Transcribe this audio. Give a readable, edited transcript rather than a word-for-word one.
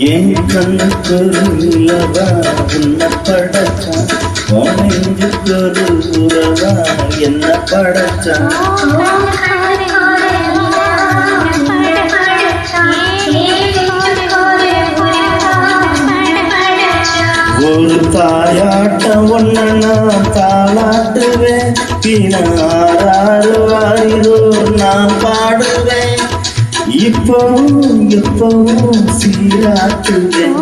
என் கண்ணுக்கொரு நிலவா உன்னை படைச்சா நெஞ்சுக்கொரு உறவா என்ன படைச்சா ஒரு தாயாட்ட ஒன்ன நான் தாளாட்டுவேன் பின்னாறு வாரிதோ நான் பாடுவேன் இப்போ எப்பவும் சீராட்டுவேன்